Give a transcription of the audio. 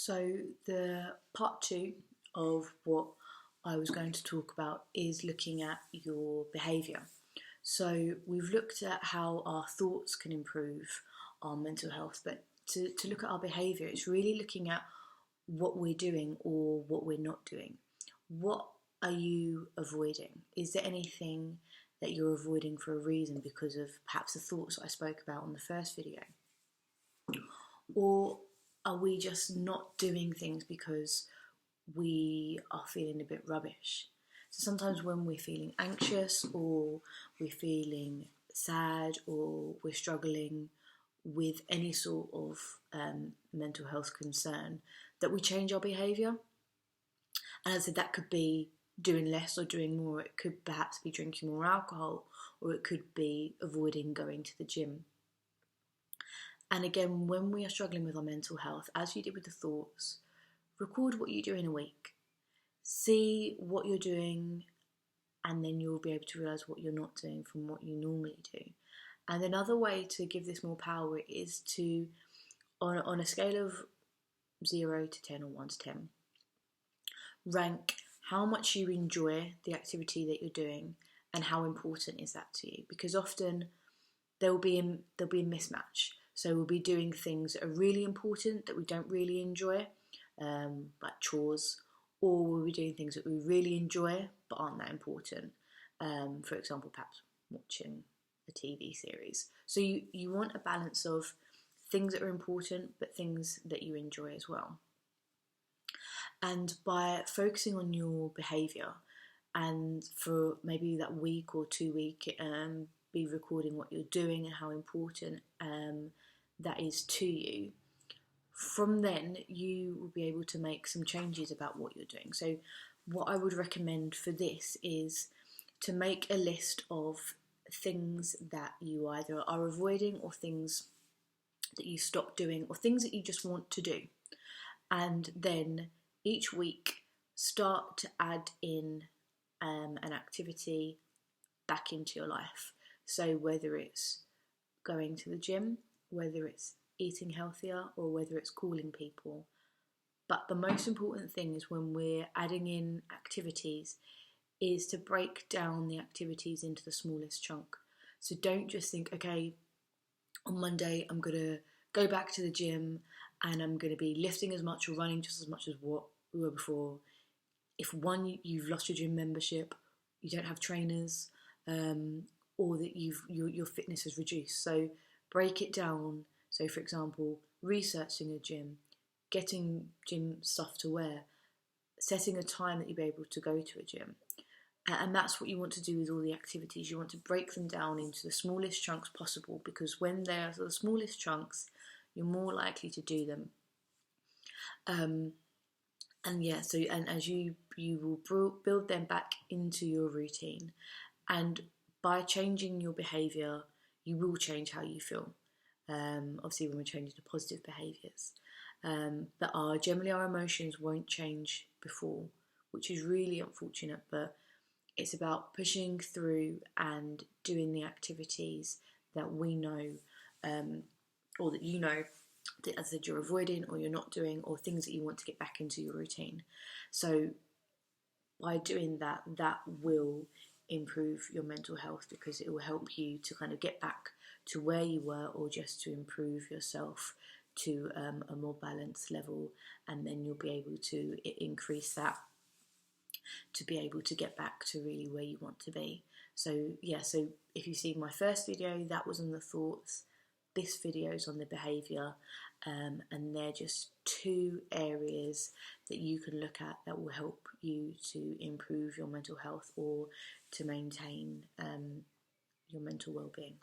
So the part 2 of what I was going to talk about is looking at your behaviour. So we've looked at how our thoughts can improve our mental health, but to look at our behaviour, it's really looking at what we're doing or what we're not doing. What are you avoiding? Is there anything that you're avoiding for a reason because of perhaps the thoughts that I spoke about on the first video? Or are we just not doing things because we are feeling a bit rubbish? So sometimes when we're feeling anxious or we're feeling sad or we're struggling with any sort of mental health concern, that we change our behaviour. And as I said, that could be doing less or doing more. It could perhaps be drinking more alcohol, or it could be avoiding going to the gym. And again, when we are struggling with our mental health, as you did with the thoughts, record what you do in a week. See what you're doing, and then you'll be able to realise what you're not doing from what you normally do. And another way to give this more power is to, on a scale of 0 to 10 or 1 to 10, rank how much you enjoy the activity that you're doing and how important is that to you. Because often there'll be a mismatch. So we'll be doing things that are really important that we don't really enjoy, like chores, or we'll be doing things that we really enjoy but aren't that important. For example, perhaps watching a TV series. So you want a balance of things that are important but things that you enjoy as well. And by focusing on your behaviour, and for maybe that week or 2 week, be recording what you're doing and how important that is to you. From then, you will be able to make some changes about what you're doing. So what I would recommend for this is to make a list of things that you either are avoiding or things that you stop doing or things that you just want to do. And then each week, start to add in an activity back into your life. So whether it's going to the gym, whether it's eating healthier, or whether it's calling people. But the most important thing is when we're adding in activities is to break down the activities into the smallest chunk. So don't just think, okay, on Monday I'm going to go back to the gym and I'm going to be lifting as much or running just as much as what we were before. If you've lost your gym membership, you don't have trainers, or that your fitness has reduced. So break it down. So for example, researching a gym, getting gym stuff to wear, setting a time that you'll be able to go to a gym. And that's what you want to do with all the activities. You want to break them down into the smallest chunks possible, because when they're the smallest chunks, you're more likely to do them. And as you will build them back into your routine. And by changing your behaviour, you will change how you feel. Obviously when we're changing to positive behaviours. But generally our emotions won't change before, which is really unfortunate, but it's about pushing through and doing the activities that we know, or that you know, that, as I said, you're avoiding or you're not doing, or things that you want to get back into your routine. So by doing that, that will improve your mental health, because it will help you to kind of get back to where you were, or just to improve yourself to a more balanced level, and then you'll be able to increase that to be able to get back to really where you want to be. So yeah, so if you see my first video, that was on the thoughts. This video is on the behaviour, and they're just 2 areas that you can look at that will help you to improve your mental health or to maintain your mental well-being.